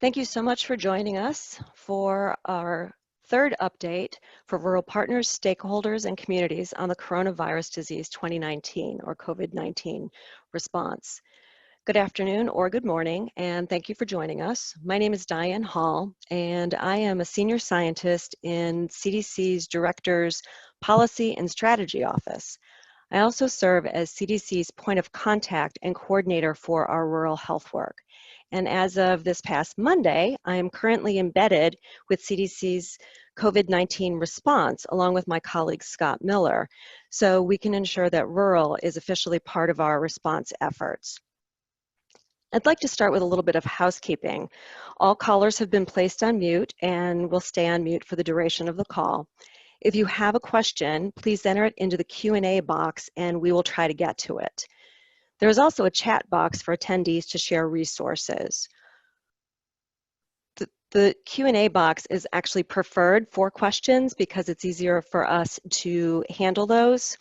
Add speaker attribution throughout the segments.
Speaker 1: Thank you so much for joining us for our third update for rural partners, stakeholders, and communities on the coronavirus disease 2019 or COVID-19 response. Good afternoon or good morning, and thank you for joining us. My name is Diane Hall, and I am a senior scientist in CDC's Director's Policy and Strategy Office. I also serve as CDC's point of contact and coordinator for our rural health work. And as of this past Monday, I am currently embedded with CDC's COVID-19 response, along with my colleague Scott Miller, so we can ensure that rural is officially part of our response efforts. I'd like to start with a little bit of housekeeping. All callers have been placed on mute and will stay on mute for the duration of the call. If you have a question, please enter it into the Q&A box and we will try to get to it. There is also a chat box for attendees to share resources. The Q&A box is actually preferred for questions because it's easier for us to handle those,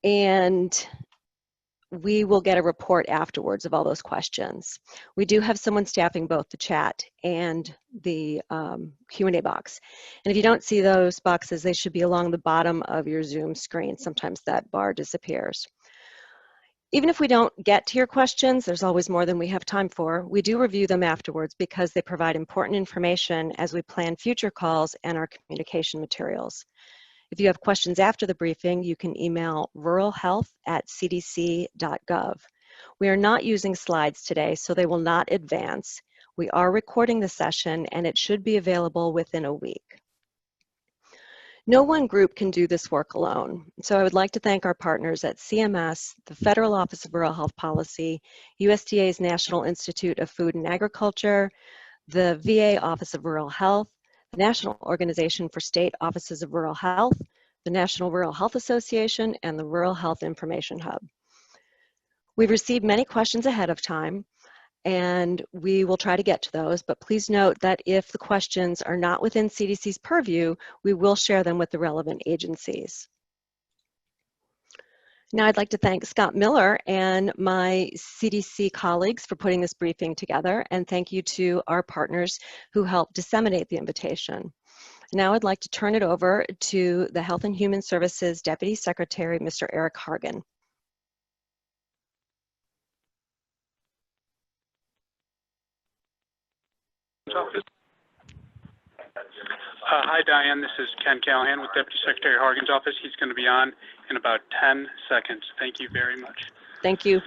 Speaker 1: and we will get a report afterwards of all those questions. We do have someone staffing both the chat and the Q&A box. And if you don't see those boxes, they should be along the bottom of your Zoom screen. Sometimes that bar disappears. Even if we don't get to your questions, there's always more than we have time for. We do review them afterwards because they provide important information as we plan future calls and our communication materials. If you have questions after the briefing, you can email ruralhealth@cdc.gov. We are not using slides today, so they will not advance. We are recording the session, and it should be available within a week. No one group can do this work alone, so I would like to thank our partners at CMS, the Federal Office of Rural Health Policy, USDA's National Institute of Food and Agriculture, the VA Office of Rural Health, the National Organization for State Offices of Rural Health, the National Rural Health Association, and the Rural Health Information Hub. We've received many questions ahead of time, and we will try to get to those, but please note that if the questions are not within CDC's purview, we will share them with the relevant agencies. Now I'd like to thank Scott Miller and my CDC colleagues for putting this briefing together, and thank you to our partners who helped disseminate the invitation. Now I'd like to turn it over to the Health and Human Services Deputy Secretary, Mr. Eric Hargan.
Speaker 2: Hi, Diane. This is Ken Callahan with Deputy Secretary Hargan's office. He's going to be on in about 10 seconds. Thank you very much.
Speaker 1: Thank you.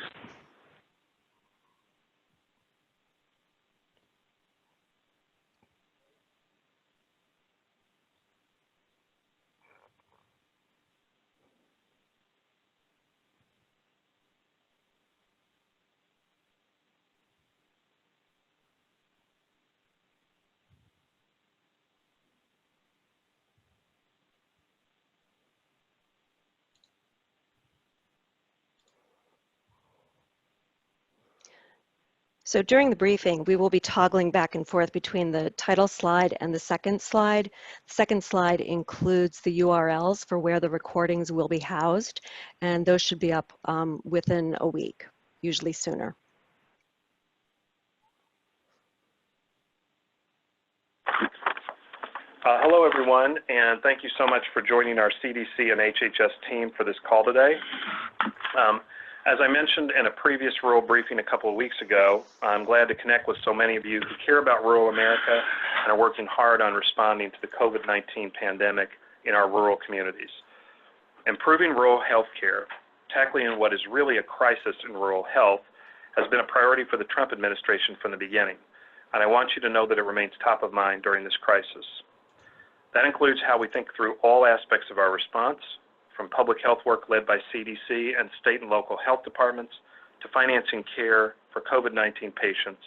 Speaker 1: So during the briefing, we will be toggling back and forth between the title slide and the second slide. The second slide includes the URLs for where the recordings will be housed, and those should be up within a week, usually sooner.
Speaker 3: Hello, everyone, and thank you so much for joining our CDC and HHS team for this call today. As I mentioned in a previous rural briefing a couple of weeks ago, I'm glad to connect with so many of you who care about rural America and are working hard on responding to the COVID-19 pandemic in our rural communities. Improving rural health care, tackling what is really a crisis in rural health, has been a priority for the Trump administration from the beginning, and I want you to know that it remains top of mind during this crisis. That includes how we think through all aspects of our response, from public health work led by CDC and state and local health departments, to financing care for COVID-19 patients,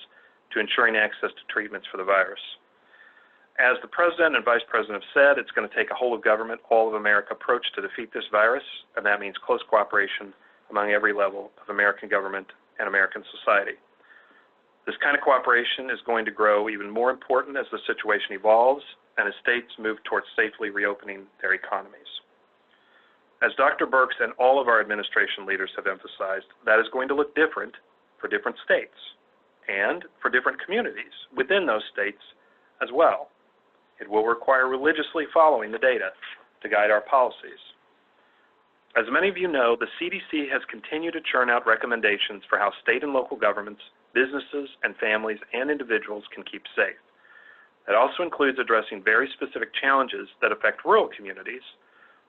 Speaker 3: to ensuring access to treatments for the virus. As the President and Vice President have said, it's going to take a whole of government, all of America approach to defeat this virus, and that means close cooperation among every level of American government and American society. This kind of cooperation is going to grow even more important as the situation evolves and as states move towards safely reopening their economies. As Dr. Birx and all of our administration leaders have emphasized, that is going to look different for different states and for different communities within those states as well. It will require religiously following the data to guide our policies. As many of you know, the CDC has continued to churn out recommendations for how state and local governments, businesses, and families and individuals can keep safe. That also includes addressing very specific challenges that affect rural communities,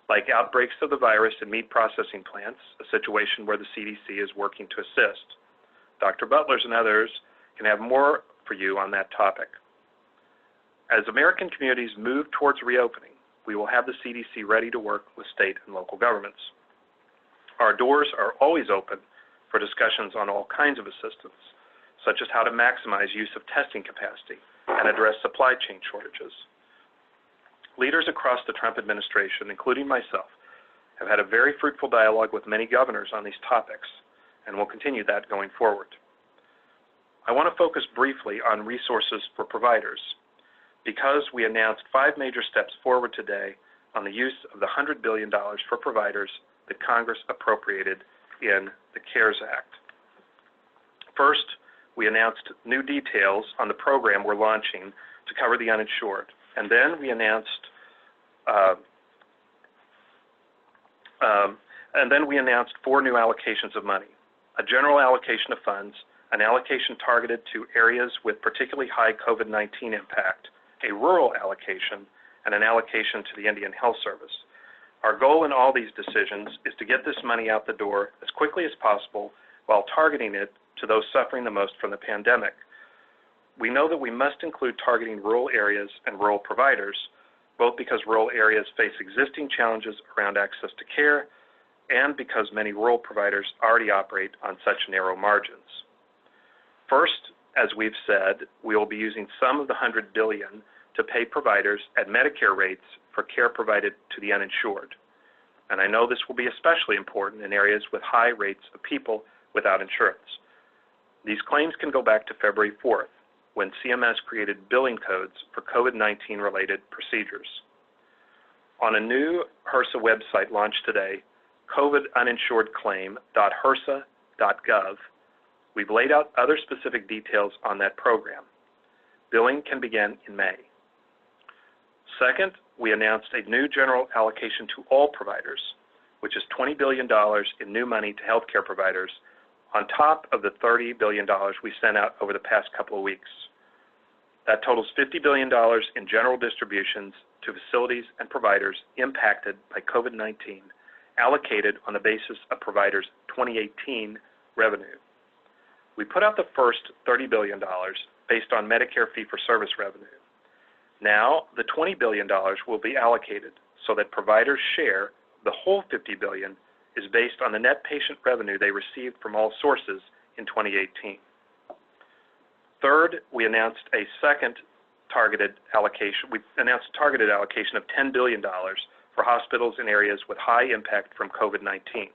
Speaker 3: like outbreaks of the virus in meat processing plants, a situation where the CDC is working to assist. Dr. Butlers and others can have more for you on that topic. As American communities move towards reopening, we will have the CDC ready to work with state and local governments. Our doors are always open for discussions on all kinds of assistance, such as how to maximize use of testing capacity and address supply chain shortages. Leaders across the Trump administration, including myself, have had a very fruitful dialogue with many governors on these topics, and will continue that going forward. I want to focus briefly on resources for providers, because we announced 5 major steps forward today on the use of the $100 billion for providers that Congress appropriated in the CARES Act. First, we announced new details on the program we're launching to cover the uninsured, and then we announced 4 new allocations of money: a general allocation of funds, an allocation targeted to areas with particularly high COVID-19 impact, a rural allocation, and an allocation to the Indian Health Service. Our goal in all these decisions is to get this money out the door as quickly as possible while targeting it to those suffering the most from the pandemic. We know that we must include targeting rural areas and rural providers, both because rural areas face existing challenges around access to care and because many rural providers already operate on such narrow margins. First, as we've said, we will be using some of the $100 billion to pay providers at Medicare rates for care provided to the uninsured. And I know this will be especially important in areas with high rates of people without insurance. These claims can go back to February 4th, when CMS created billing codes for COVID-19 related procedures. On a new HRSA website launched today, coviduninsuredclaim.hrsa.gov, we've laid out other specific details on that program. Billing can begin in May. Second, we announced a new general allocation to all providers, which is $20 billion in new money to healthcare providers, on top of the $30 billion we sent out over the past couple of weeks. That totals $50 billion in general distributions to facilities and providers impacted by COVID-19, allocated on the basis of providers' 2018 revenue. We put out the first $30 billion based on Medicare fee-for-service revenue. Now, the $20 billion will be allocated so that providers' share, the whole $50 billion, is based on the net patient revenue they received from all sources in 2018. Third, we announced a second targeted allocation. We announced a targeted allocation of $10 billion for hospitals in areas with high impact from COVID-19.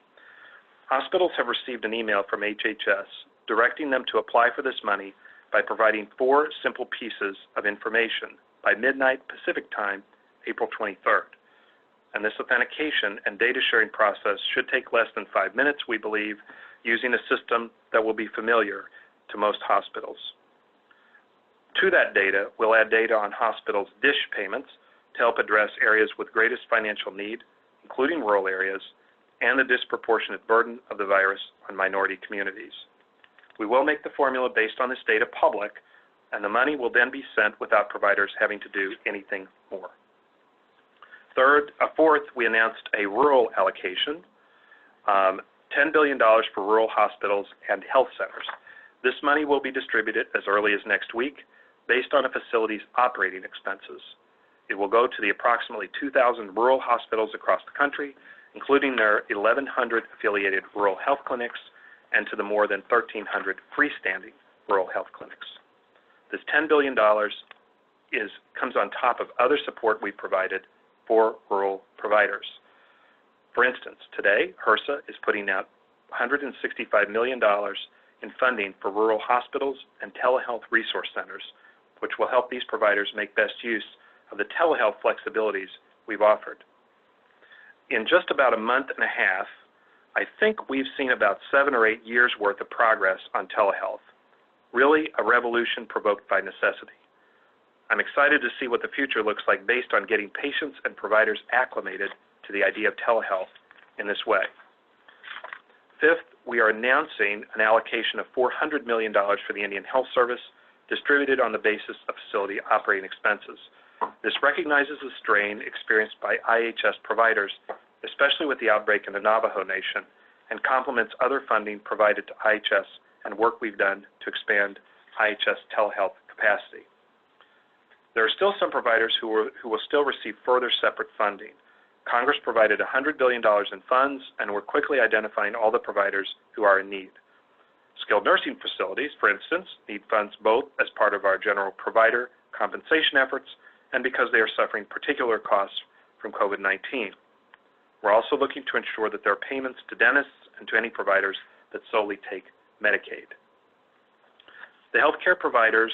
Speaker 3: Hospitals have received an email from HHS directing them to apply for this money by providing 4 simple pieces of information by midnight Pacific time, April 23rd. And this authentication and data sharing process should take less than 5 minutes, we believe, using a system that will be familiar to most hospitals. To that data, we'll add data on hospitals' DSH payments to help address areas with greatest financial need, including rural areas, and the disproportionate burden of the virus on minority communities. We will make the formula based on this data public, and the money will then be sent without providers having to do anything more. Fourth, we announced a rural allocation, $10 billion for rural hospitals and health centers. This money will be distributed as early as next week based on a facility's operating expenses. It will go to the approximately 2,000 rural hospitals across the country, including their 1,100 affiliated rural health clinics, and to the more than 1,300 freestanding rural health clinics. This $10 billion comes on top of other support we provided for rural providers. For instance, today, HRSA is putting out $165 million in funding for rural hospitals and telehealth resource centers, which will help these providers make best use of the telehealth flexibilities we've offered. In just about a month and a half, I think we've seen about 7 or 8 years worth of progress on telehealth. really a revolution provoked by necessity. I'm excited to see what the future looks like based on getting patients and providers acclimated to the idea of telehealth in this way. Fifth, we are announcing an allocation of $400 million for the Indian Health Service, distributed on the basis of facility operating expenses. This recognizes the strain experienced by IHS providers, especially with the outbreak in the Navajo Nation, and complements other funding provided to IHS and work we've done to expand IHS telehealth capacity. There are still some providers who will still receive further separate funding. Congress provided $100 billion in funds, and we're quickly identifying all the providers who are in need. Skilled nursing facilities, for instance, need funds both as part of our general provider compensation efforts and because they are suffering particular costs from COVID-19. We're also looking to ensure that there are payments to dentists and to any providers that solely take Medicaid. The healthcare providers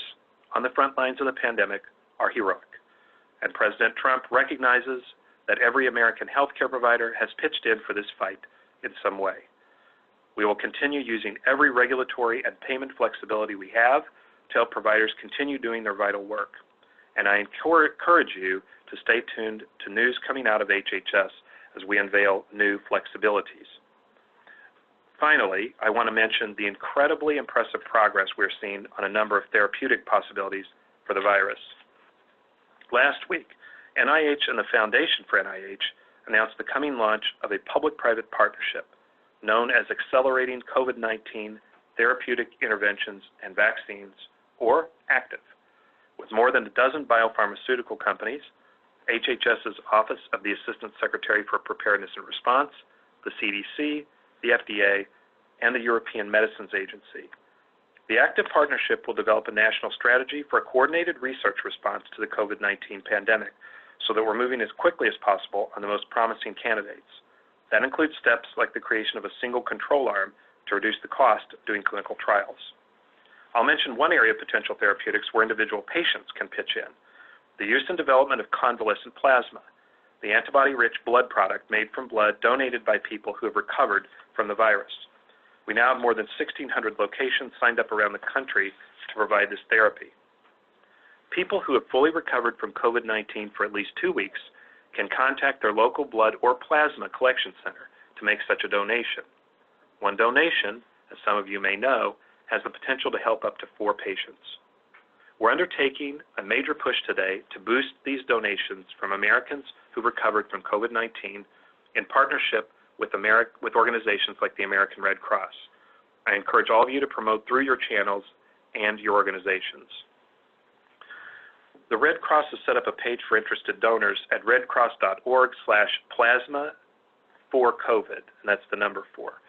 Speaker 3: on the front lines of the pandemic are heroic, and President Trump recognizes that every American healthcare provider has pitched in for this fight in some way. We will continue using every regulatory and payment flexibility we have to help providers continue doing their vital work. And I encourage you to stay tuned to news coming out of HHS as we unveil new flexibilities. Finally, I want to mention the incredibly impressive progress we're seeing on a number of therapeutic possibilities for the virus. Last week, NIH and the Foundation for NIH announced the coming launch of a public-private partnership known as Accelerating COVID-19 Therapeutic Interventions and Vaccines, or ACTIV. With more than a dozen biopharmaceutical companies, HHS's Office of the Assistant Secretary for Preparedness and Response, the CDC, the FDA, and the European Medicines Agency. The ACTIV partnership will develop a national strategy for a coordinated research response to the COVID-19 pandemic so that we're moving as quickly as possible on the most promising candidates. That includes steps like the creation of a single control arm to reduce the cost of doing clinical trials. I'll mention one area of potential therapeutics where individual patients can pitch in: the use and development of convalescent plasma, the antibody-rich blood product made from blood donated by people who have recovered from the virus. We now have more than 1,600 locations signed up around the country to provide this therapy. People who have fully recovered from COVID-19 for at least 2 weeks can contact their local blood or plasma collection center to make such a donation. One donation, as some of you may know, has the potential to help up to 4 patients. We're undertaking a major push today to boost these donations from Americans who recovered from COVID-19 in partnership with organizations like the American Red Cross. I encourage all of you to promote through your channels and your organizations. The Red Cross has set up a page for interested donors at redcross.org/plasma4COVID, and that's the number 4.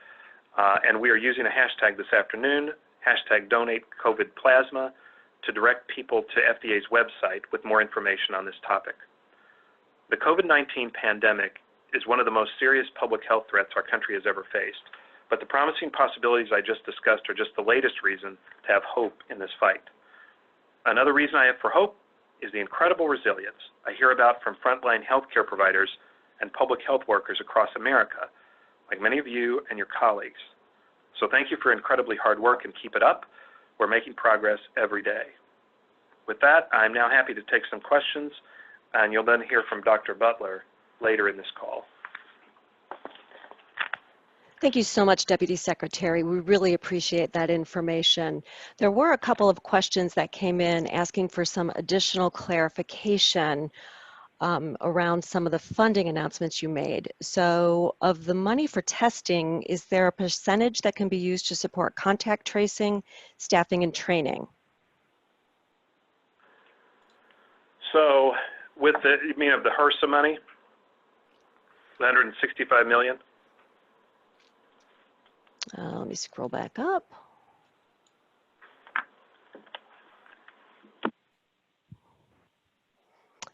Speaker 3: And we are using a hashtag this afternoon, #DonateCOVIDPlasma, to direct people to FDA's website with more information on this topic. The COVID-19 pandemic is one of the most serious public health threats our country has ever faced, but the promising possibilities I just discussed are just the latest reason to have hope in this fight. Another reason I have for hope is the incredible resilience I hear about from frontline healthcare providers and public health workers across America, like many of you and your colleagues. So thank you for incredibly hard work and keep it up. We're making progress every day. With that, I'm now happy to take some questions, and you'll then hear from Dr. Butler later in this call.
Speaker 1: Thank you so much, Deputy Secretary. We really appreciate that information. There were a couple of questions that came in asking for some additional clarification around some of the funding announcements you made. So of the money for testing, is there a percentage that can be used to support contact tracing, staffing, and training?
Speaker 3: So with the, you mean of the HRSA money, the $165 million?
Speaker 1: Let me scroll back up.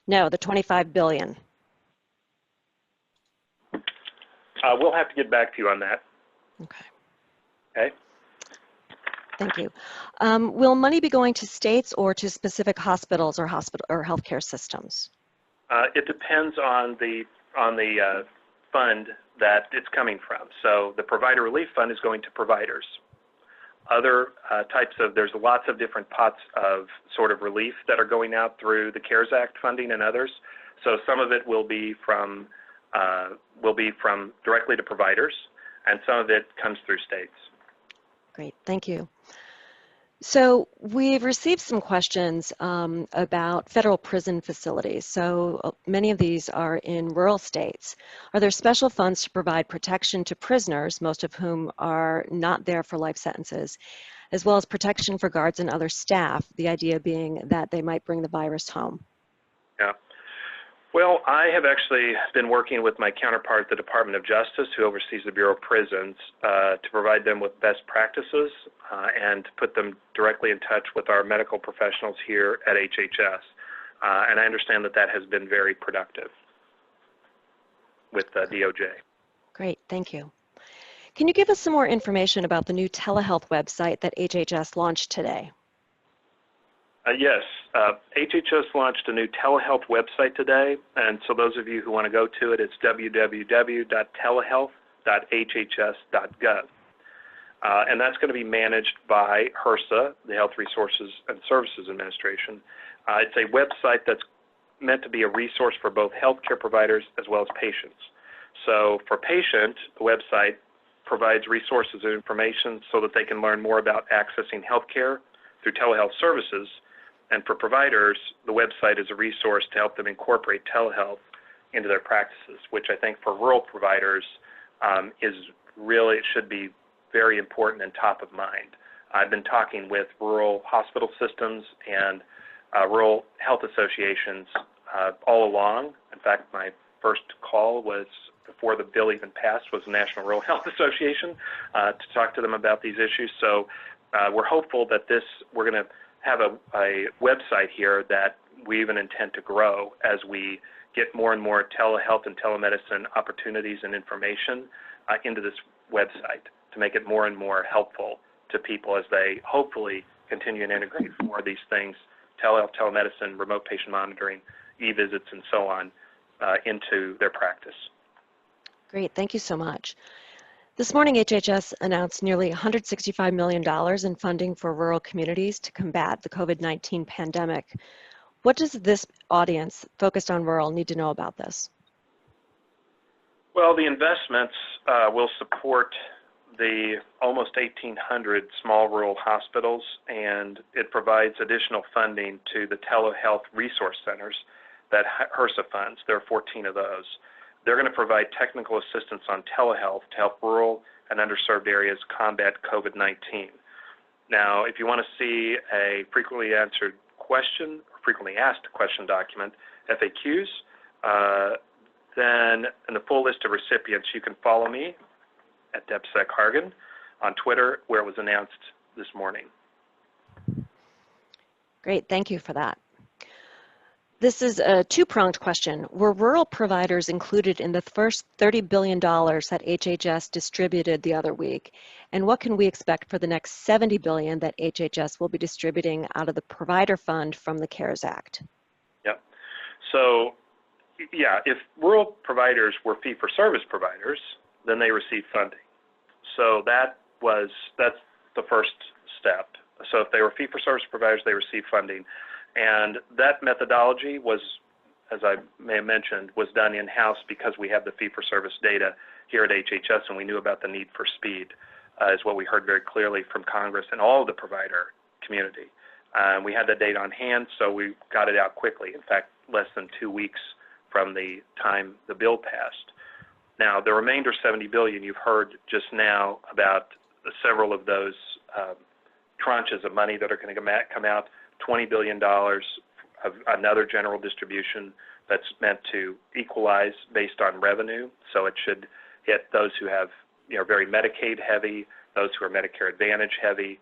Speaker 1: No, the $25 billion.
Speaker 3: We'll have to get back to you on that.
Speaker 1: Okay.
Speaker 3: Okay.
Speaker 1: Thank you. Will money be going to states or to specific hospitals or healthcare systems?
Speaker 3: It depends on the fund that it's coming from. So the Provider Relief Fund is going to providers. other types of, there's lots of different pots of sort of relief that are going out through the CARES Act funding and others. So some of it will be from directly to providers, and some of it comes through states.
Speaker 1: Great, thank you. So we've received some questions about federal prison facilities. So many of these are in rural states. Are there special funds to provide protection to prisoners, most of whom are not there for life sentences, as well as protection for guards and other staff, the idea being that they might bring the virus home?
Speaker 3: Yeah. Well, I have actually been working with my counterpart at the Department of Justice, who oversees the Bureau of Prisons, to provide them with best practices and to put them directly in touch with our medical professionals here at HHS. And I understand that that has been very productive with DOJ.
Speaker 1: Great, thank you. Can you give us some more information about the new telehealth website that HHS launched today?
Speaker 3: Yes, HHS launched a new telehealth website today, and so those of you who want to go to it, it's www.telehealth.hhs.gov. And that's going to be managed by HRSA, the Health Resources and Services Administration. It's a website that's meant to be a resource for both healthcare providers as well as patients. So for patients, the website provides resources and information so that they can learn more about accessing healthcare through telehealth services. And for providers, the website is a resource to help them incorporate telehealth into their practices, which I think for rural providers is really, it should be very important and top of mind. I've been talking with rural hospital systems and rural health associations all along. In fact, my first call was before the bill even passed was the National Rural Health Association to talk to them about these issues. So we're hopeful that we're going to have a website here that we even intend to grow as we get more and more telehealth and telemedicine opportunities and information into this website to make it more and more helpful to people as they hopefully continue to integrate more of these things, telehealth, telemedicine, remote patient monitoring, e-visits, and so on, into their practice.
Speaker 1: Great, thank you so much. This morning, HHS announced nearly $165 million in funding for rural communities to combat the COVID-19 pandemic. What does this audience focused on rural need to know about this?
Speaker 3: Well, the investments will support the almost 1,800 small rural hospitals, and it provides additional funding to the telehealth resource centers that HRSA funds. There are 14 of those. They're going to provide technical assistance on telehealth to help rural and underserved areas combat COVID-19. Now, if you want to see a frequently answered question, or frequently asked question document, FAQs, then in the full list of recipients, you can follow me at DebSec Hargan on Twitter, where it was announced this morning.
Speaker 1: Great, thank you for that. This is a two-pronged question. Were rural providers included in the first $30 billion that HHS distributed the other week? And what can we expect for the next $70 billion that HHS will be distributing out of the provider fund from the CARES Act?
Speaker 3: Yep. So, yeah, if rural providers were fee-for-service providers, then they receive funding. So that's the first step. So if they were fee-for-service providers, they receive funding. And that methodology was, as I may have mentioned, was done in-house because we have the fee-for-service data here at HHS, and we knew about the need for speed, is what we heard very clearly from Congress and all of the provider community. We had the data on hand, so we got it out quickly. In fact, less than 2 weeks from the time the bill passed. Now, the remainder $70 billion, you've heard just now about several of those tranches of money that are going to come out. $20 billion of another general distribution that's meant to equalize based on revenue. So it should hit those who have, very Medicaid heavy, those who are Medicare Advantage heavy.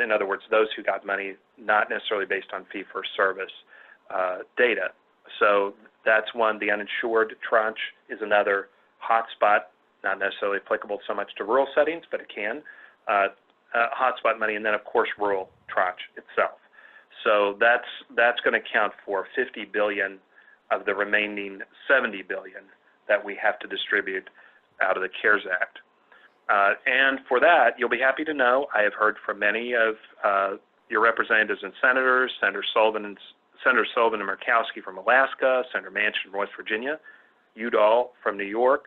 Speaker 3: In other words, those who got money not necessarily based on fee-for-service data. So that's one. The uninsured tranche is another hotspot, not necessarily applicable so much to rural settings, but it can. Hotspot money, and then of course rural tranche itself. So that's going to count for $50 billion of the remaining $70 billion that we have to distribute out of the CARES Act. And for that, you'll be happy to know I have heard from many of your representatives and senators, Senator Sullivan and Murkowski from Alaska, Senator Manchin from West Virginia, Udall from New York,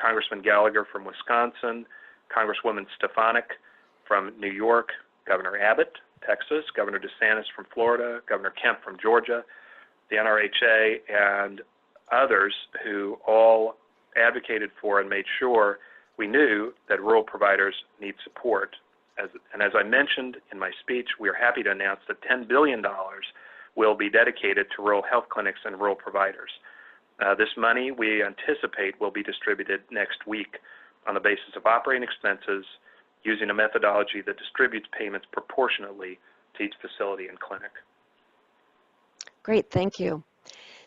Speaker 3: Congressman Gallagher from Wisconsin, Congresswoman Stefanik from New York, Governor Abbott, Texas, Governor DeSantis from Florida, Governor Kemp from Georgia, the NRHA, and others who all advocated for and made sure we knew that rural providers need support. And as I mentioned in my speech, we are happy to announce that $10 billion will be dedicated to rural health clinics and rural providers. This money we anticipate will be distributed next week on the basis of operating expenses using a methodology that distributes payments proportionately to each facility and clinic.
Speaker 1: Great, thank you.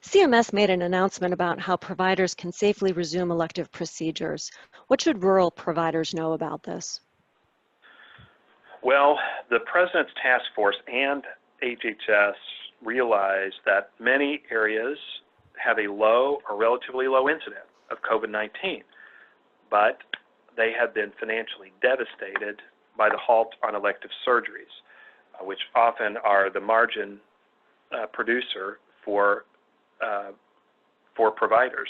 Speaker 1: CMS made an announcement about how providers can safely resume elective procedures. What should rural providers know about this?
Speaker 3: Well, the President's Task Force and HHS realized that many areas have a low or relatively low incident of COVID-19, but they have been financially devastated by the halt on elective surgeries, which often are the margin producer for providers.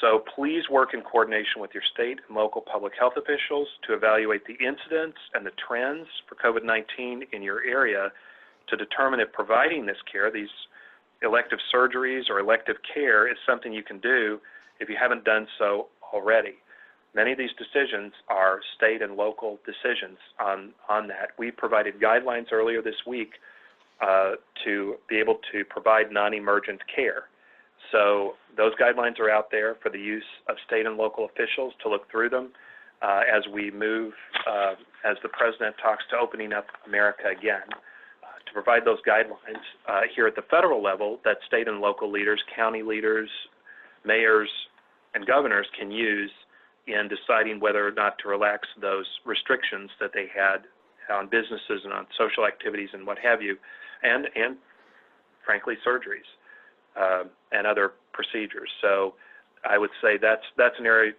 Speaker 3: So please work in coordination with your state and local public health officials to evaluate the incidence and the trends for COVID-19 in your area to determine if providing this care, these elective surgeries or elective care, is something you can do if you haven't done so already. Many of these decisions are state and local decisions on that. We provided guidelines earlier this week to be able to provide non-emergent care. So those guidelines are out there for the use of state and local officials to look through them as we move, as the President talks to opening up America again. To provide those guidelines here at the federal level that state and local leaders, county leaders, mayors, and governors can use in deciding whether or not to relax those restrictions that they had on businesses and on social activities and what have you, and frankly, surgeries and other procedures. So I would say that's an area,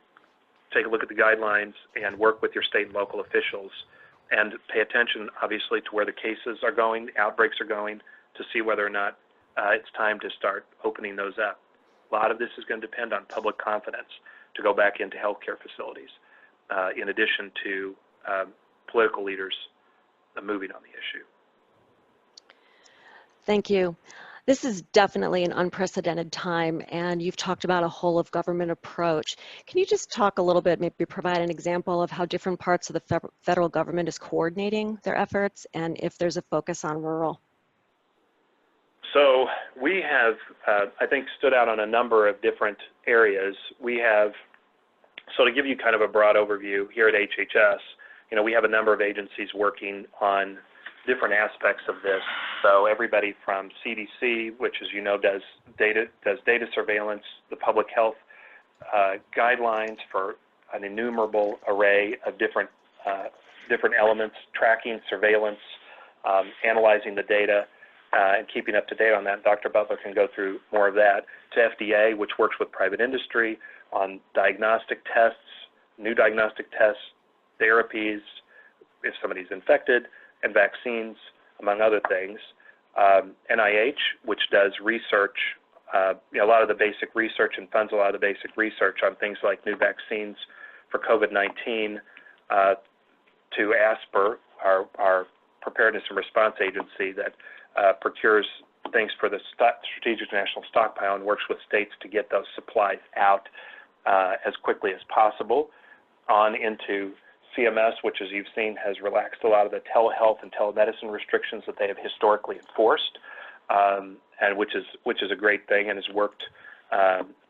Speaker 3: take a look at the guidelines and work with your state and local officials and pay attention, obviously, to where the cases are going, the outbreaks are going, to see whether or not it's time to start opening those up. A lot of this is going to depend on public confidence to go back into healthcare facilities, in addition to political leaders moving on the issue.
Speaker 1: Thank you. This is definitely an unprecedented time, and you've talked about a whole of government approach. Can you just talk a little bit, maybe provide an example of how different parts of the federal government is coordinating their efforts and if there's a focus on rural?
Speaker 3: So we have, I think, stood out on a number of different areas. We have, so to give you kind of a broad overview here at HHS, we have a number of agencies working on different aspects of this. So everybody from CDC, which, as you know, does data surveillance, the public health guidelines for an innumerable array of different elements, tracking, surveillance, analyzing the data, and keeping up to date on that. Dr. Butler can go through more of that. To FDA, which works with private industry on diagnostic tests, new diagnostic tests, therapies, if somebody's infected, and vaccines, among other things. NIH, which does research, a lot of the basic research and funds a lot of the basic research on things like new vaccines for COVID-19, to ASPR, our Preparedness and Response Agency that procures things for the Strategic National Stockpile and works with states to get those supplies out as quickly as possible, on into CMS, which, as you've seen, has relaxed a lot of the telehealth and telemedicine restrictions that they have historically enforced, and which is a great thing, and has worked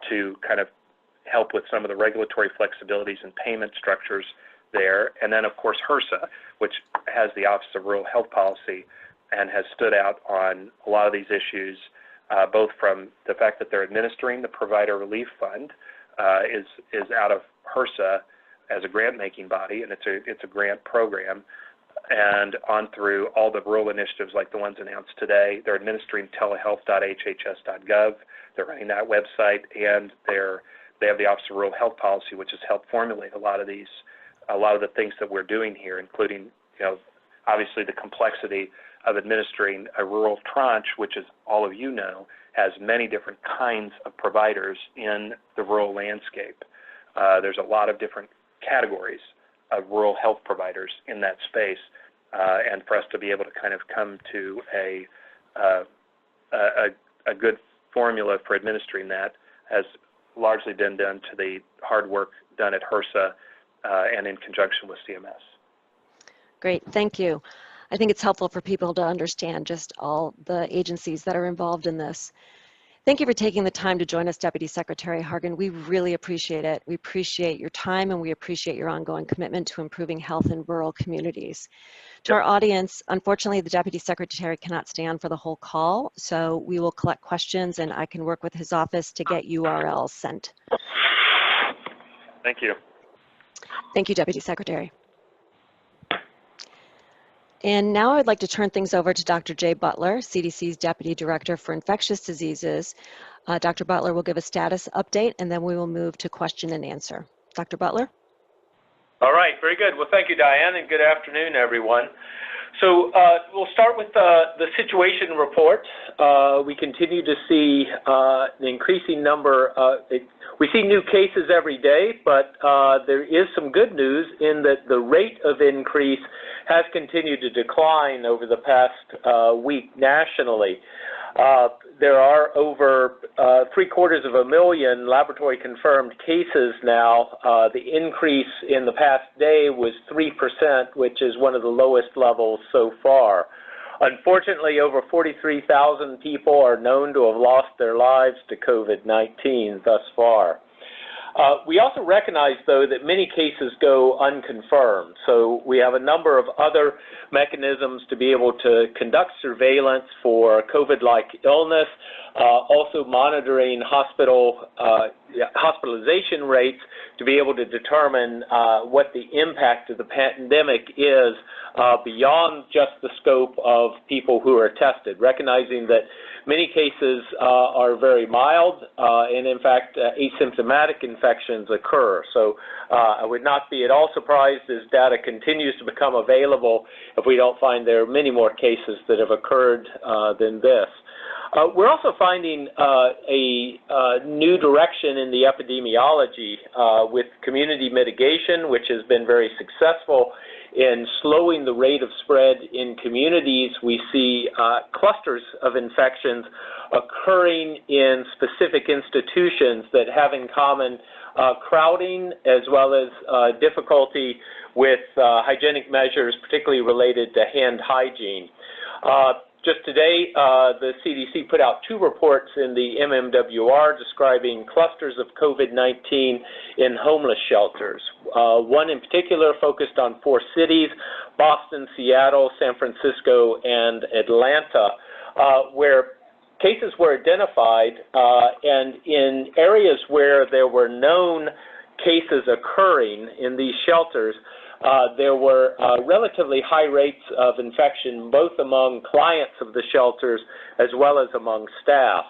Speaker 3: to kind of help with some of the regulatory flexibilities and payment structures there. And then, of course, HRSA, which has the Office of Rural Health Policy and has stood out on a lot of these issues, both from the fact that they're administering the Provider Relief Fund, is out of HRSA as a grant-making body, and it's a grant program, and on through all the rural initiatives like the ones announced today. They're administering telehealth.hhs.gov. They're running that website, and they have the Office of Rural Health Policy, which has helped formulate a lot of these a lot of the things that we're doing here, including, obviously the complexity of administering a rural tranche, which, as all of you know, has many different kinds of providers in the rural landscape. There's a lot of different categories of rural health providers in that space, and for us to be able to kind of come to a good formula for administering that has largely been done to the hard work done at HRSA and in conjunction with CMS.
Speaker 1: Great, thank you. I think it's helpful for people to understand just all the agencies that are involved in this. Thank you for taking the time to join us, Deputy Secretary Hargan. We really appreciate it. We appreciate your time and we appreciate your ongoing commitment to improving health in rural communities. To our audience, unfortunately, the Deputy Secretary cannot stay on for the whole call, so we will collect questions and I can work with his office to get URLs sent.
Speaker 3: Thank you.
Speaker 1: Thank you, Deputy Secretary. And now I'd like to turn things over to Dr. Jay Butler, CDC's Deputy Director for Infectious Diseases. Dr. Butler will give a status update and then we will move to question and answer. Dr. Butler?
Speaker 4: All right, very good. Well, thank you, Diane, and good afternoon, everyone. So we'll start with the situation report. We continue to see an increasing number. We see new cases every day, but there is some good news in that the rate of increase has continued to decline over the past week nationally. There are over 750,000 laboratory-confirmed cases now. The increase in the past day was 3%, which is one of the lowest levels so far. Unfortunately, over 43,000 people are known to have lost their lives to COVID-19 thus far. We also recognize, though, that many cases go unconfirmed. So we have a number of other mechanisms to be able to conduct surveillance for COVID-like illness, also monitoring hospitalization rates to be able to determine what the impact of the pandemic is beyond just the scope of people who are tested, recognizing that many cases are very mild and, in fact, asymptomatic infections occur. So I would not be at all surprised as data continues to become available if we don't find there are many more cases that have occurred than this. We're also finding a new direction in the epidemiology with community mitigation, which has been very successful in slowing the rate of spread in communities. We see clusters of infections occurring in specific institutions that have in common crowding as well as difficulty with hygienic measures, particularly related to hand hygiene. Just today, the CDC put out 2 reports in the MMWR describing clusters of COVID-19 in homeless shelters. One in particular focused on 4 cities, Boston, Seattle, San Francisco, and Atlanta, where cases were identified, and in areas where there were known cases occurring in these shelters, there were relatively high rates of infection both among clients of the shelters as well as among staff.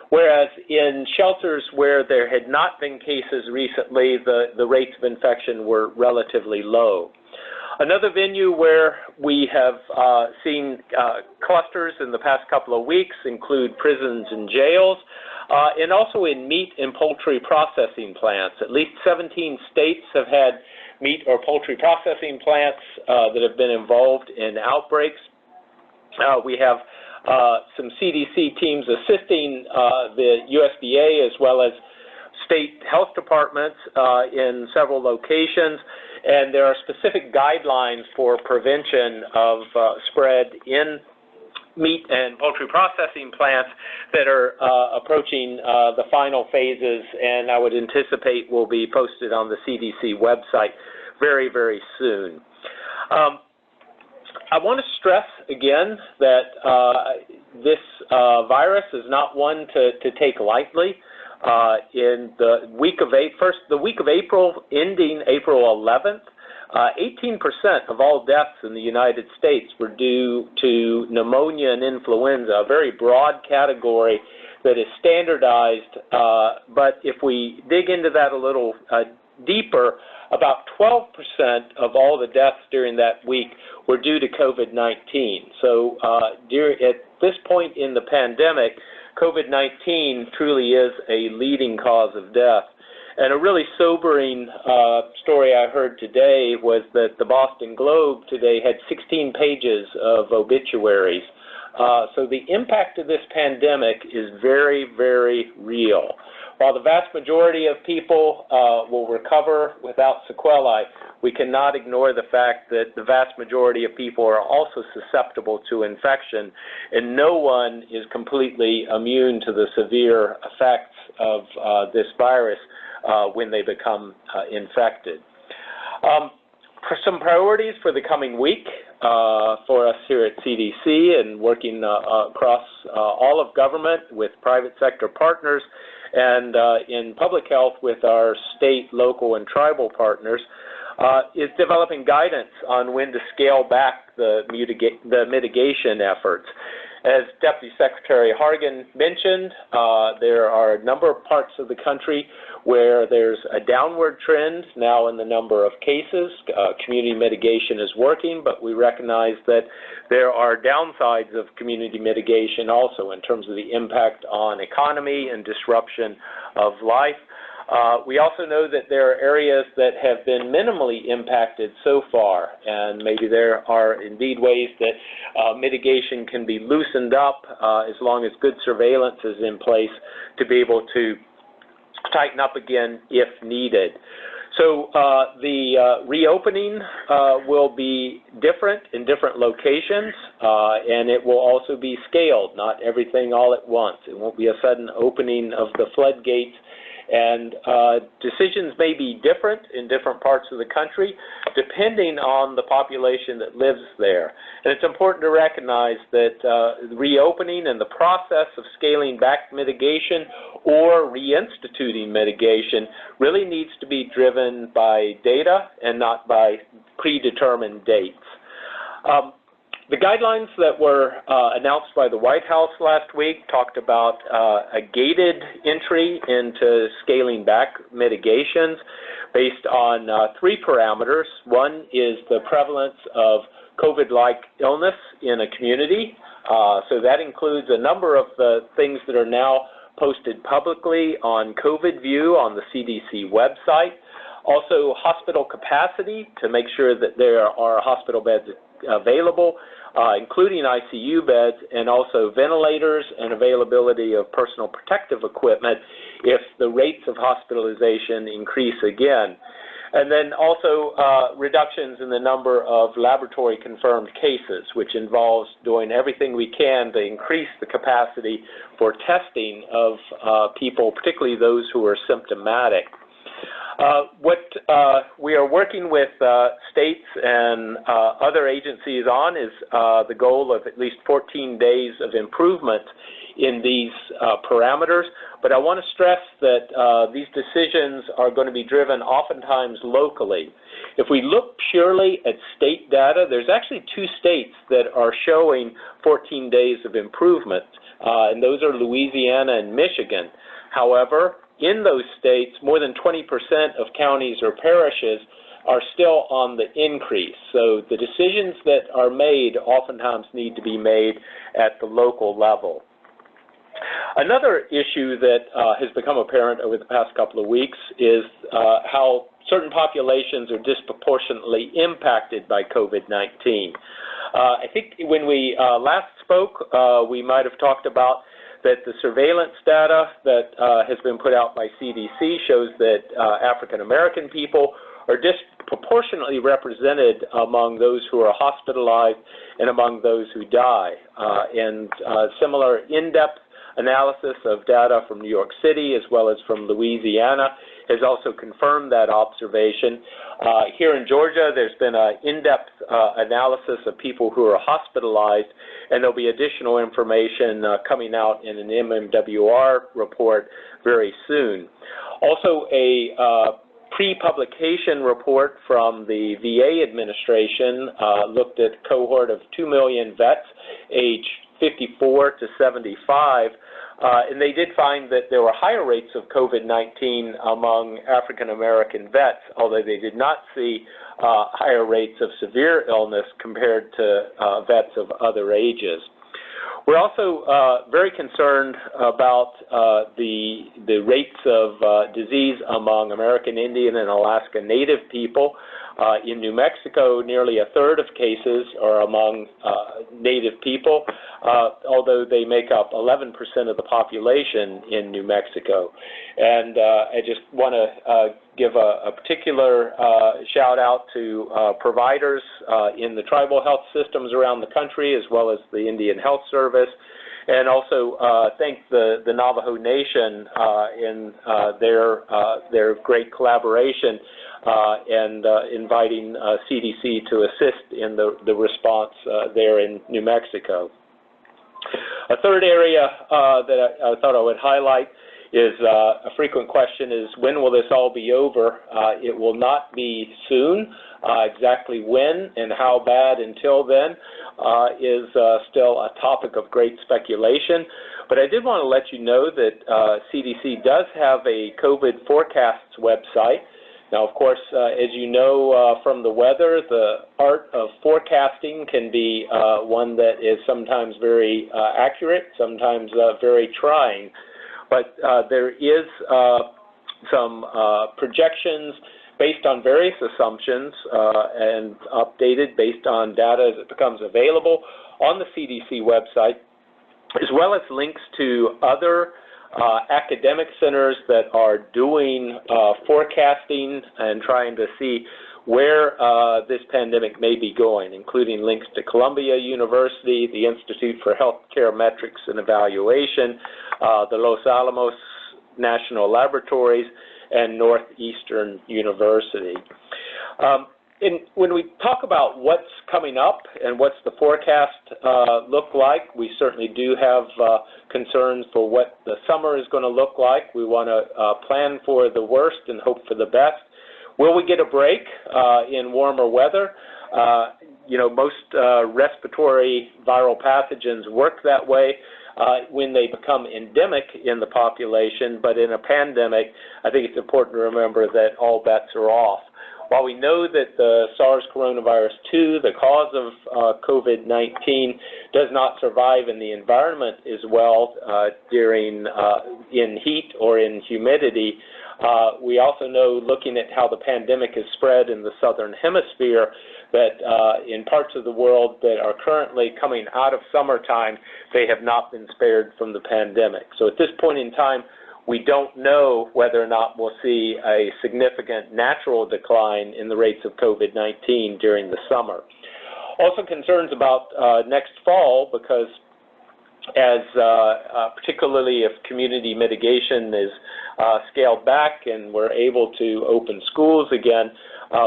Speaker 4: Whereas in shelters where there had not been cases recently, the rates of infection were relatively low. Another venue where we have seen clusters in the past couple of weeks include prisons and jails, and also in meat and poultry processing plants. At least 17 states have had meat or poultry processing plants that have been involved in outbreaks. We have some CDC teams assisting the USDA as well as state health departments in several locations, and there are specific guidelines for prevention of spread in meat and poultry processing plants that are approaching the final phases, and I would anticipate will be posted on the CDC website very, very soon. I want to stress again that this virus is not one to take lightly. In the week of April, ending April 11th, 18% of all deaths in the United States were due to pneumonia and influenza, a very broad category that is standardized. But if we dig into that a little deeper, about 12% of all the deaths during that week were due to COVID-19. So at this point in the pandemic, COVID-19 truly is a leading cause of death. And a really sobering story I heard today was that the Boston Globe today had 16 pages of obituaries. So the impact of this pandemic is very, very real. While the vast majority of people will recover without sequelae, we cannot ignore the fact that the vast majority of people are also susceptible to infection, and no one is completely immune to the severe effects of this virus when they become infected. For some priorities for the coming week for us here at CDC and working across all of government with private sector partners and in public health with our state, local, and tribal partners is developing guidance on when to scale back the mitigation efforts. As Deputy Secretary Hargan mentioned, there are a number of parts of the country where there's a downward trend now in the number of cases. Community mitigation is working, but we recognize that there are downsides of community mitigation also in terms of the impact on economy and disruption of life. We also know that there are areas that have been minimally impacted so far, and maybe there are indeed ways that mitigation can be loosened up as long as good surveillance is in place to be able to tighten up again if needed. So the reopening will be different in different locations, and it will also be scaled, not everything all at once. It won't be a sudden opening of the floodgates. And decisions may be different in different parts of the country depending on the population that lives there. And it's important to recognize that reopening and the process of scaling back mitigation or reinstituting mitigation really needs to be driven by data and not by predetermined dates. The guidelines that were announced by the White House last week talked about a gated entry into scaling back mitigations based on three parameters. One is the prevalence of COVID-like illness in a community. So that includes a number of the things that are now posted publicly on COVID View on the CDC website. Also, hospital capacity to make sure that there are hospital beds available, including ICU beds, and also ventilators and availability of personal protective equipment if the rates of hospitalization increase again. And then also reductions in the number of laboratory-confirmed cases, which involves doing everything we can to increase the capacity for testing of people, particularly those who are symptomatic. What we are working with states and other agencies on is the goal of at least 14 days of improvement in these parameters. But I want to stress that these decisions are going to be driven oftentimes locally. If we look purely at state data, there's actually 2 states that are showing 14 days of improvement, and those are Louisiana and Michigan. However, in those states, more than 20% of counties or parishes are still on the increase. So the decisions that are made oftentimes need to be made at the local level. Another issue that has become apparent over the past couple of weeks is how certain populations are disproportionately impacted by COVID-19. I think when we last spoke, we might have talked about that the surveillance data that has been put out by CDC shows that African American people are disproportionately represented among those who are hospitalized and among those who die. And similar in-depth analysis of data from New York City as well as from Louisiana has also confirmed that observation. Here in Georgia, there's been an in-depth analysis of people who are hospitalized, and there'll be additional information coming out in an MMWR report very soon. Also, a pre-publication report from the VA administration looked at a cohort of 2 million vets aged 54 to 75 And they did find that there were higher rates of COVID-19 among African American vets, although they did not see higher rates of severe illness compared to vets of other ages. We're also very concerned about the rates of disease among American Indian and Alaska Native people. In New Mexico, nearly a third of cases are among Native people, although they make up 11% of the population in New Mexico. And I just want to give a particular shout out to providers in the tribal health systems around the country, as well as the Indian Health Service, and also thank the Navajo Nation in their great collaboration and inviting CDC to assist in the response there in New Mexico. A third area that I thought I would highlight is a frequent question is, when will this all be over? It will not be soon. Exactly when and how bad until then is still a topic of great speculation. But I did want to let you know that CDC does have a COVID forecasts website. Now, of course, as you know from the weather, the art of forecasting can be one that is sometimes very accurate, sometimes very trying. But there is some projections based on various assumptions and updated based on data as it becomes available on the CDC website, as well as links to other academic centers that are doing forecasting and trying to see where this pandemic may be going, including links to Columbia University, the Institute for Healthcare Metrics and Evaluation, the Los Alamos National Laboratories, and Northeastern University. And when we talk about what's coming up and what's the forecast look like, we certainly do have concerns for what the summer is going to look like. We want to plan for the worst and hope for the best. Will we get a break in warmer weather? You know, most respiratory viral pathogens work that way when they become endemic in the population, but in a pandemic, I think it's important to remember that all bets are off. While we know that the SARS coronavirus 2, the cause of COVID-19, does not survive in the environment as well in heat or in humidity, we also know, looking at how the pandemic is spread in the southern hemisphere, that in parts of the world that are currently coming out of summertime, they have not been spared from the pandemic. So at this point in time, we don't know whether or not we'll see a significant natural decline in the rates of COVID-19 during the summer. Also concerns about next fall, because as particularly if community mitigation is scaled back and we're able to open schools again,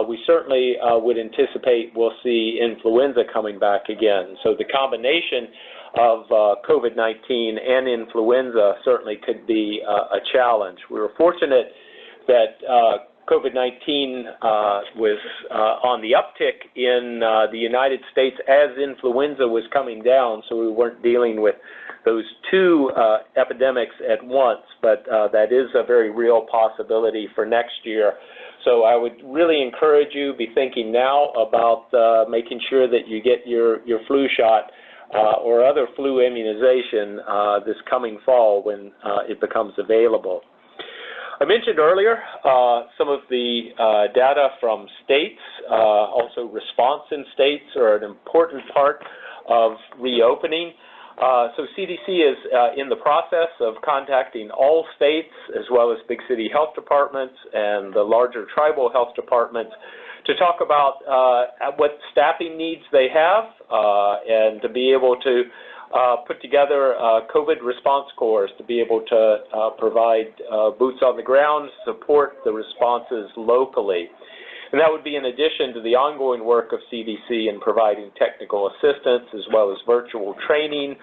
Speaker 4: we certainly would anticipate we'll see influenza coming back again. So the combination of COVID-19 and influenza certainly could be a challenge. We were fortunate that COVID-19 was on the uptick in the United States as influenza was coming down, so we weren't dealing with those two epidemics at once, but that is a very real possibility for next year. So I would really encourage you, be thinking now about making sure that you get your flu shot or other flu immunization this coming fall when it becomes available. I mentioned earlier some of the data from states, also response in states are an important part of reopening. So CDC is in the process of contacting all states as well as big city health departments and the larger tribal health departments to talk about what staffing needs they have and to be able to put together COVID response corps to be able to provide boots on the ground, support the responses locally. And that would be in addition to the ongoing work of CDC in providing technical assistance as well as virtual training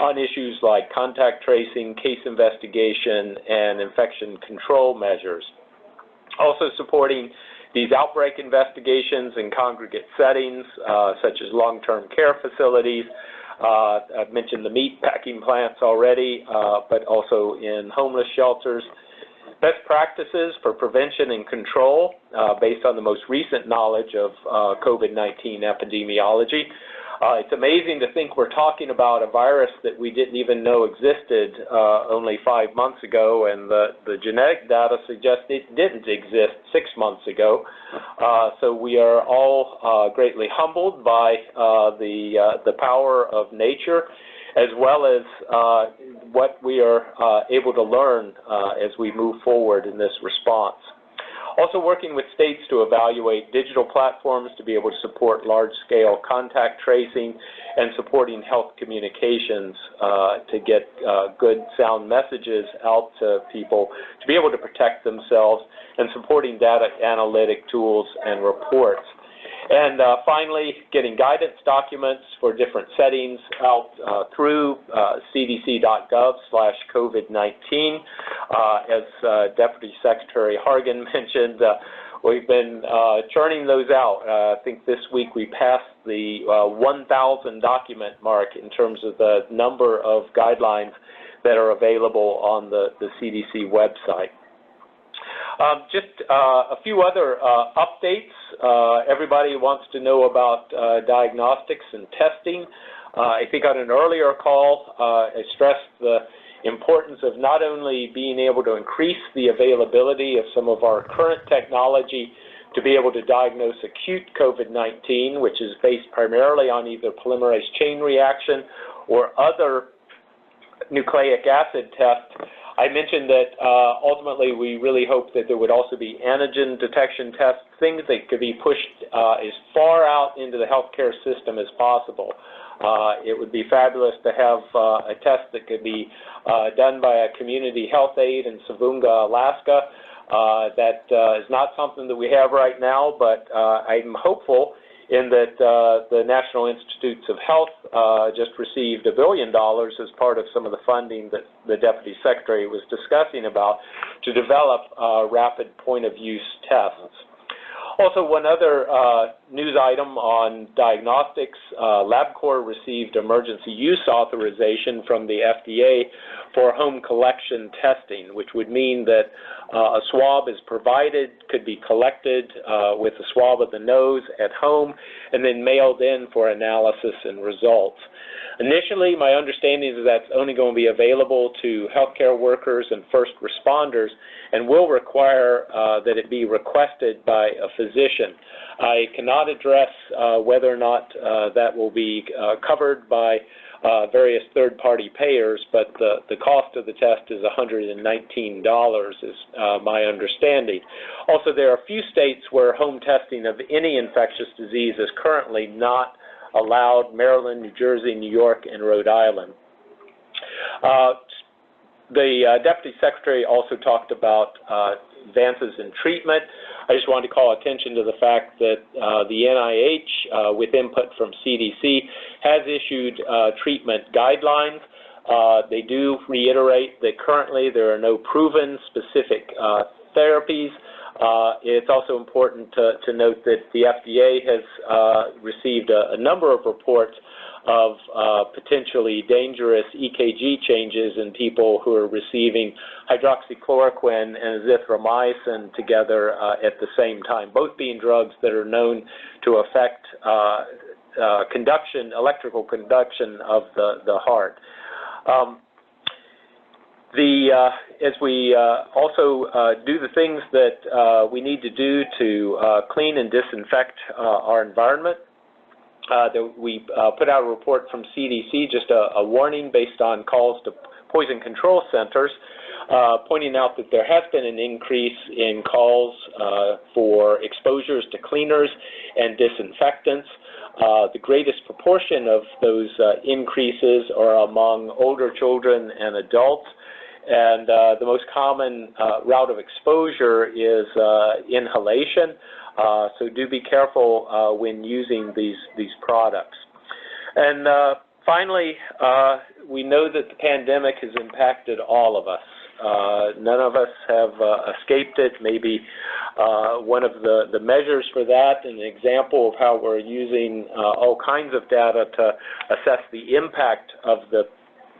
Speaker 4: on issues like contact tracing, case investigation, and infection control measures. Also supporting these outbreak investigations in congregate settings, such as long-term care facilities, I've mentioned the meat packing plants already, but also in homeless shelters. Best practices for prevention and control based on the most recent knowledge of COVID-19 epidemiology. It's amazing to think we're talking about a virus that we didn't even know existed only 5 months ago, and the genetic data suggests it didn't exist 6 months ago. So we are all greatly humbled by the power of nature, as well as what we are able to learn as we move forward in this response. Also working with states to evaluate digital platforms to be able to support large-scale contact tracing and supporting health communications to get good, sound messages out to people to be able to protect themselves, and supporting data analytic tools and reports. And finally, getting guidance documents for different settings out through Cdc.gov/COVID-19. As Deputy Secretary Hargan mentioned, we've been churning those out. I think this week we passed the 1,000 document mark in terms of the number of guidelines that are available on the CDC website. Just a few other updates. Everybody wants to know about diagnostics and testing. I think on an earlier call, I stressed the importance of not only being able to increase the availability of some of our current technology to be able to diagnose acute COVID-19, which is based primarily on either polymerase chain reaction or other nucleic acid tests. I mentioned that ultimately we really hope that there would also be antigen detection tests, things that could be pushed as far out into the healthcare system as possible. It would be fabulous to have a test that could be done by a community health aide in Savunga, Alaska. That is not something that we have right now, but I'm hopeful in that the National Institutes of Health just received $1 billion as part of some of the funding that the Deputy Secretary was discussing about to develop rapid point-of-use tests. Also, one other news item on diagnostics, Labcorp received emergency use authorization from the FDA for home collection testing, which would mean that a swab is provided, could be collected with a swab of the nose at home, and then mailed in for analysis and results. Initially, my understanding is that's only going to be available to healthcare workers and first responders, and will require that it be requested by a physician. I cannot address whether or not that will be covered by various third-party payers, but the cost of the test is $119 is my understanding. Also, there are a few states where home testing of any infectious disease is currently not allowed: Maryland, New Jersey, New York, and Rhode Island. The Deputy Secretary also talked about advances in treatment. I just wanted to call attention to the fact that the NIH, with input from CDC, has issued treatment guidelines. They do reiterate that currently there are no proven specific therapies. It's also important to note that the FDA has received a number of reports of potentially dangerous EKG changes in people who are receiving hydroxychloroquine and azithromycin together at the same time, both being drugs that are known to affect electrical conduction of the heart. As we also do the things that we need to do to clean and disinfect our environment, we put out a report from CDC, just a warning based on calls to poison control centers, pointing out that there has been an increase in calls for exposures to cleaners and disinfectants. The greatest proportion of those increases are among older children and adults. And the most common route of exposure is inhalation. So do be careful when using these products. And finally, we know that the pandemic has impacted all of us. None of us have escaped it. Maybe one of the measures for that, an example of how we're using all kinds of data to assess the impact of the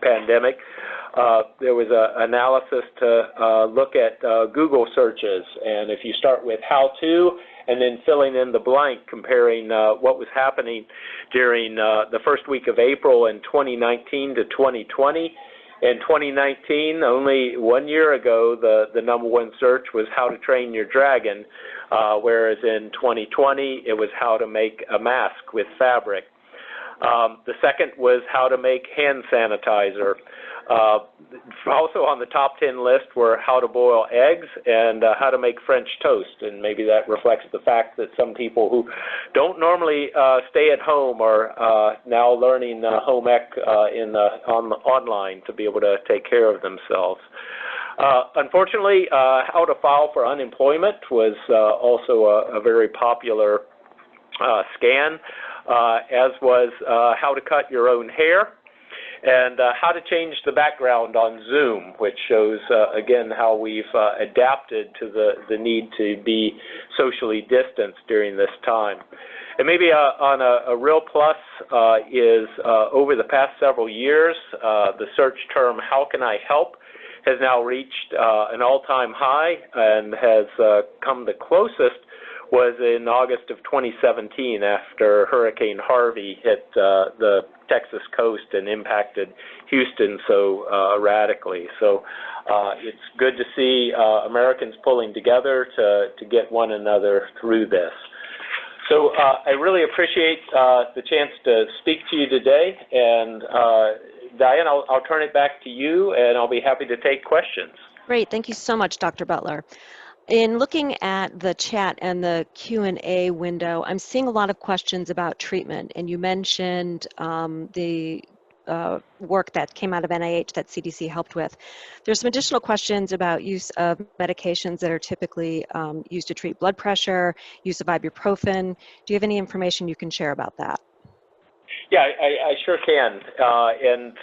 Speaker 4: pandemic. There was an analysis to look at Google searches, and if you start with how to and then filling in the blank, comparing what was happening during the first week of April in 2019 to 2020. In 2019, only 1 year ago, the #1 search was how to train your dragon, whereas in 2020, it was how to make a mask with fabric. The second was how to make hand sanitizer. Also on the top 10 list were how to boil eggs and how to make French toast, and maybe that reflects the fact that some people who don't normally stay at home are now learning home ec online to be able to take care of themselves. Unfortunately, how to file for unemployment was also a very popular scan, as was how to cut your own hair, and how to change the background on Zoom, which shows, again, how we've adapted to the need to be socially distanced during this time. And maybe on a real plus is over the past several years, the search term, how can I help, has now reached an all-time high and has come the closest was in August of 2017 after Hurricane Harvey hit the Texas coast and impacted Houston so radically. So it's good to see Americans pulling together to get one another through this. So I really appreciate the chance to speak to you today, and Diane, I'll turn it back to you, and I'll be happy to take questions.
Speaker 1: Great, thank you so much, Dr. Butler. In looking at the chat and the Q&A window, I'm seeing a lot of questions about treatment, and you mentioned the work that came out of NIH that CDC helped with. There's some additional questions about use of medications that are typically used to treat blood pressure, use of ibuprofen. Do you have any information you can share about that?
Speaker 4: Yeah, I sure can, and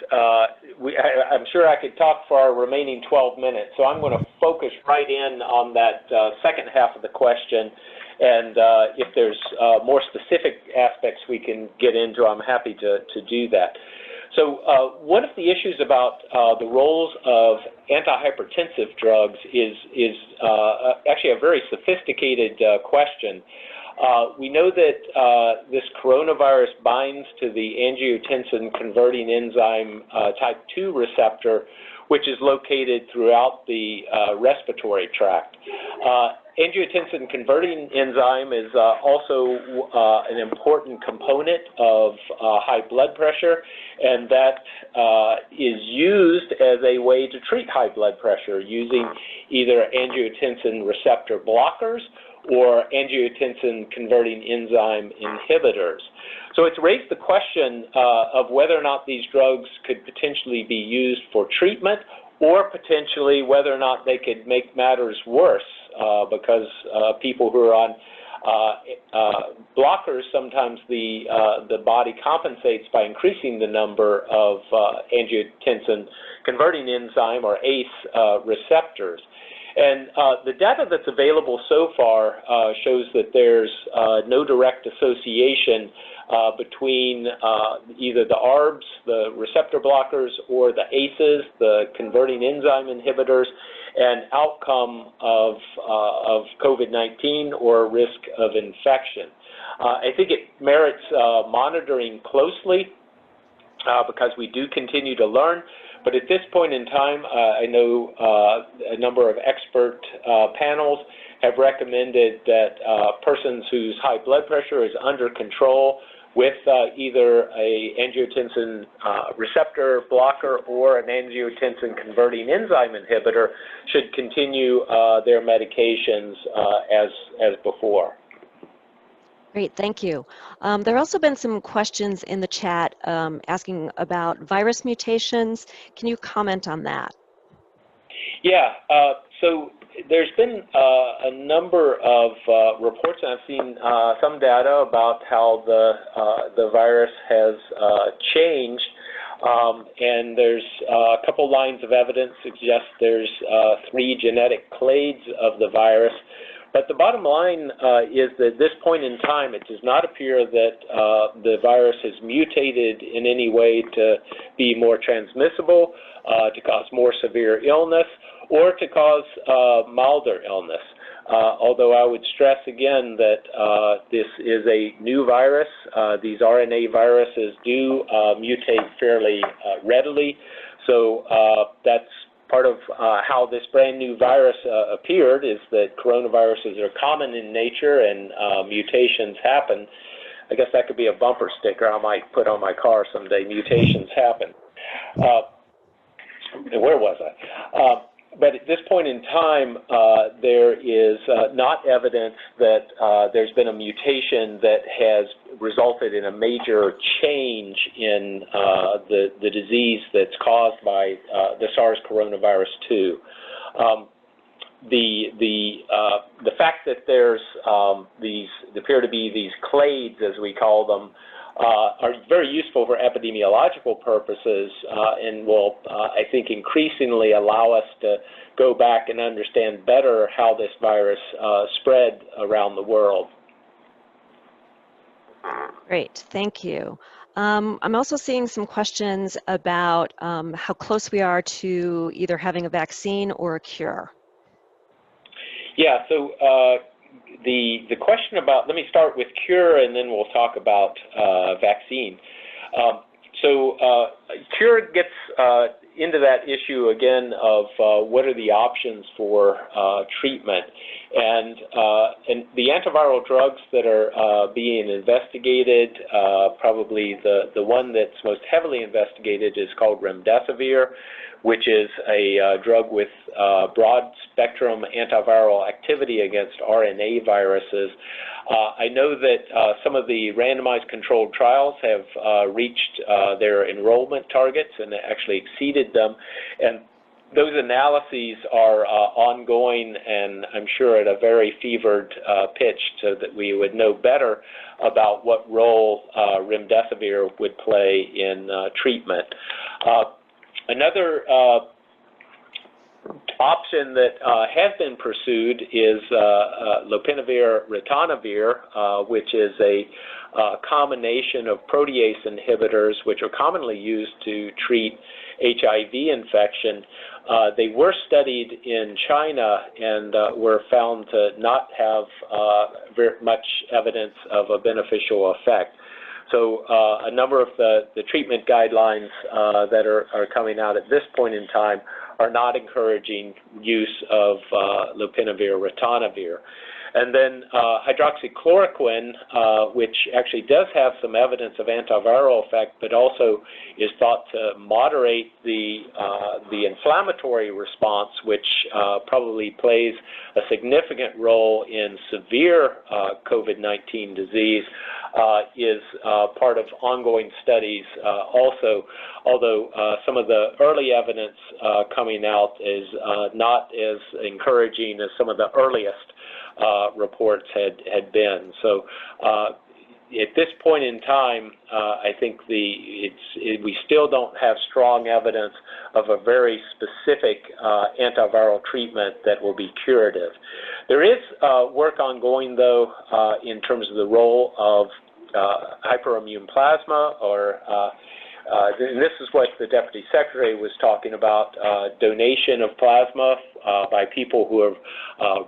Speaker 4: I'm sure I could talk for our remaining 12 minutes, so I'm going to focus right in on that second half of the question, and if there's more specific aspects we can get into, I'm happy to do that. So one of the issues about the roles of antihypertensive drugs is actually a very sophisticated question. We know that this coronavirus binds to the angiotensin-converting enzyme type 2 receptor, which is located throughout the respiratory tract. Angiotensin-converting enzyme is also an important component of high blood pressure, and that is used as a way to treat high blood pressure using either angiotensin receptor blockers or angiotensin-converting enzyme inhibitors. So it's raised the question of whether or not these drugs could potentially be used for treatment, or potentially whether or not they could make matters worse because people who are on blockers, sometimes the body compensates by increasing the number of angiotensin-converting enzyme, or ACE, receptors. And the data that's available so far shows that there's no direct association between either the ARBs, the receptor blockers, or the ACEs, the converting enzyme inhibitors, and outcome of COVID-19 or risk of infection. I think it merits monitoring closely because we do continue to learn. But at this point in time, I know a number of expert panels have recommended that persons whose high blood pressure is under control with either a angiotensin receptor blocker or an angiotensin converting enzyme inhibitor should continue their medications as before.
Speaker 1: Great, thank you. There have also been some questions in the chat asking about virus mutations. Can you comment on that?
Speaker 4: Yeah, so there's been a number of reports, and I've seen some data about how the virus has changed and there's a couple lines of evidence suggest there's 3 genetic clades of the virus. But the bottom line is that at this point in time, it does not appear that the virus has mutated in any way to be more transmissible, to cause more severe illness, or to cause milder illness. Although I would stress again that this is a new virus. These RNA viruses do mutate fairly readily, so that's part of how this brand new virus appeared, is that coronaviruses are common in nature and mutations happen. I guess that could be a bumper sticker I might put on my car someday, mutations happen. Where was I? But at this point in time, there is not evidence that there's been a mutation that has resulted in a major change in the disease that's caused by the SARS coronavirus 2. The fact that there's these appear to be these clades, as we call them, are very useful for epidemiological purposes and will, I think, increasingly allow us to go back and understand better how this virus spread around the world.
Speaker 1: Great, thank you. I'm also seeing some questions about how close we are to either having a vaccine or a cure.
Speaker 4: Yeah, so the question about, let me start with cure and then we'll talk about vaccine. Cure gets into that issue again of what are the options for treatment. And the antiviral drugs that are being investigated, probably the one that's most heavily investigated is called remdesivir, which is a drug with broad-spectrum antiviral activity against RNA viruses. I know that some of the randomized controlled trials have reached their enrollment targets and actually exceeded them. And those analyses are ongoing and I'm sure at a very fevered pitch so that we would know better about what role remdesivir would play in treatment. Another option that has been pursued is lopinavir-ritonavir, which is a combination of protease inhibitors which are commonly used to treat HIV infection. They were studied in China and were found to not have very much evidence of a beneficial effect. So a number of the treatment guidelines that are coming out at this point in time are not encouraging use of lopinavir-ritonavir. And then hydroxychloroquine, which actually does have some evidence of antiviral effect, but also is thought to moderate the inflammatory response, which probably plays a significant role in severe COVID-19 disease, is part of ongoing studies also, although some of the early evidence coming out is not as encouraging as some of the earliest reports had been. So at this point in time, I think we still don't have strong evidence of a very specific antiviral treatment that will be curative. There is work ongoing, though, in terms of the role of hyperimmune plasma, or and this is what the Deputy Secretary was talking about, donation of plasma by people who have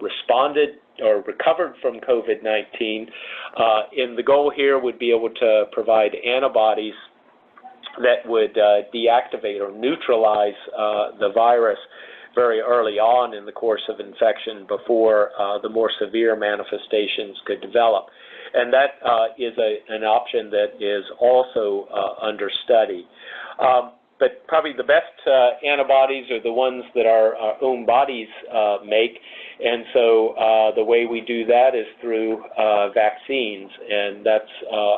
Speaker 4: responded or recovered from COVID-19. And the goal here would be able to provide antibodies that would deactivate or neutralize the virus very early on in the course of infection before the more severe manifestations could develop. And that is an option that is also under study. But probably the best antibodies are the ones that our own bodies make, and so the way we do that is through vaccines, and that's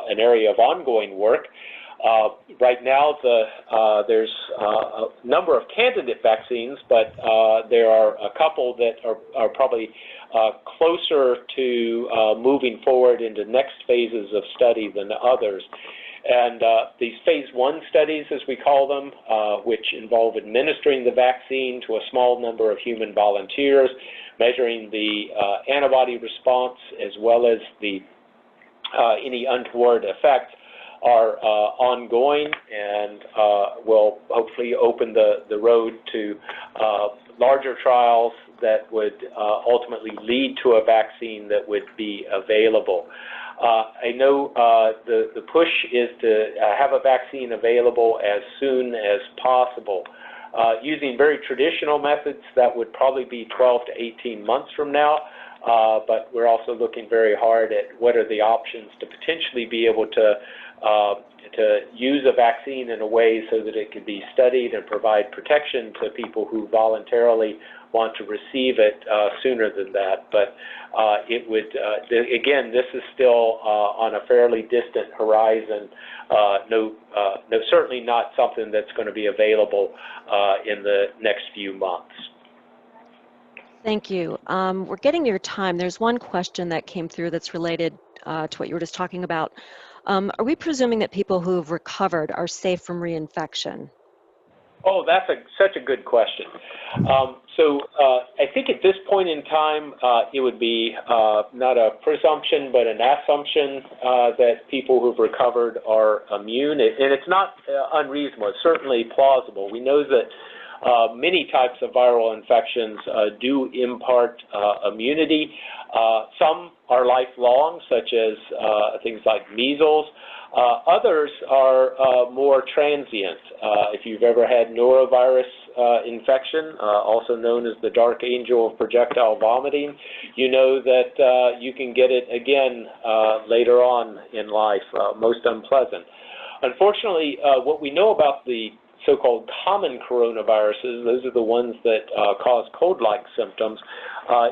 Speaker 4: an area of ongoing work. Right now, there's a number of candidate vaccines, but there are a couple that are probably closer to moving forward into next phases of study than others. And these phase 1 studies, as we call them, which involve administering the vaccine to a small number of human volunteers, measuring the antibody response as well as the any untoward effects, are ongoing and will hopefully open the road to larger trials that would ultimately lead to a vaccine that would be available. I know the push is to have a vaccine available as soon as possible. Using very traditional methods, that would probably be 12 to 18 months from now, but we're also looking very hard at what are the options to potentially be able to use a vaccine in a way so that it could be studied and provide protection to people who voluntarily want to receive it sooner than that. But it would, again, this is still on a fairly distant horizon. No, certainly not something that's going to be available in the next few months.
Speaker 1: Thank you. We're getting near time. There's one question that came through that's related to what you were just talking about. Are we presuming that people who have recovered are safe from reinfection?
Speaker 4: Oh, that's such a good question. So I think at this point in time, it would be not a presumption, but an assumption that people who've recovered are immune. And it's not unreasonable. It's certainly plausible. We know that many types of viral infections do impart immunity. Some are lifelong, such as things like measles. Others are more transient. If you've ever had norovirus infection, also known as the dark angel of projectile vomiting, you know that you can get it again later on in life, most unpleasant. Unfortunately, what we know about the so-called common coronaviruses, those are the ones that cause cold-like symptoms,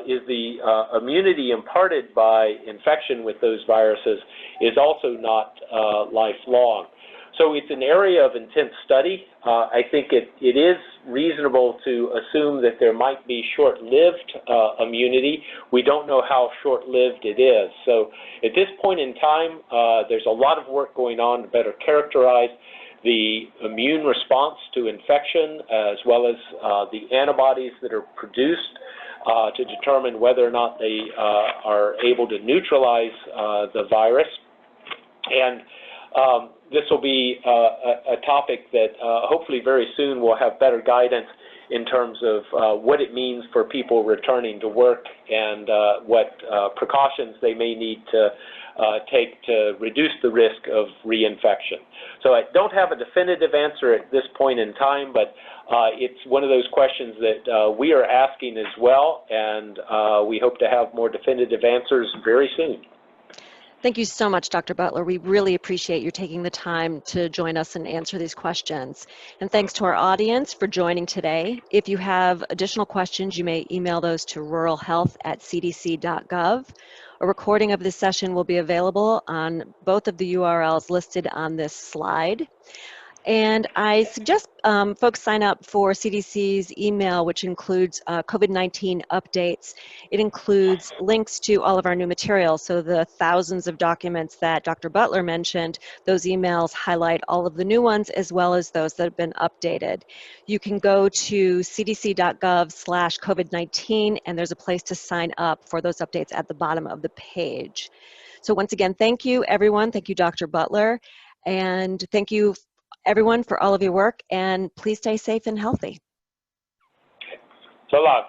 Speaker 4: is the immunity imparted by infection with those viruses is also not lifelong. So it's an area of intense study. I think it is reasonable to assume that there might be short-lived immunity. We don't know how short-lived it is. So at this point in time, there's a lot of work going on to better characterize the immune response to infection, as well as the antibodies that are produced to determine whether or not they are able to neutralize the virus. And this will be a topic that hopefully very soon we'll have better guidance in terms of what it means for people returning to work and what precautions they may need to take to reduce the risk of reinfection. So I don't have a definitive answer at this point in time, but it's one of those questions that we are asking as well, and we hope to have more definitive answers very soon.
Speaker 1: Thank you so much, Dr. Butler. We really appreciate you taking the time to join us and answer these questions. And thanks to our audience for joining today. If you have additional questions, you may email those to ruralhealth@cdc.gov. A recording of this session will be available on both of the URLs listed on this slide. And I suggest folks sign up for CDC's email, which includes COVID-19 updates. It includes links to all of our new materials. So the thousands of documents that Dr. Butler mentioned, those emails highlight all of the new ones as well as those that have been updated. You can go to cdc.gov/COVID-19, and there's a place to sign up for those updates at the bottom of the page. So once again, thank you, everyone. Thank you, Dr. Butler. And thank you, everyone, for all of your work, and please stay safe and healthy.
Speaker 4: So long.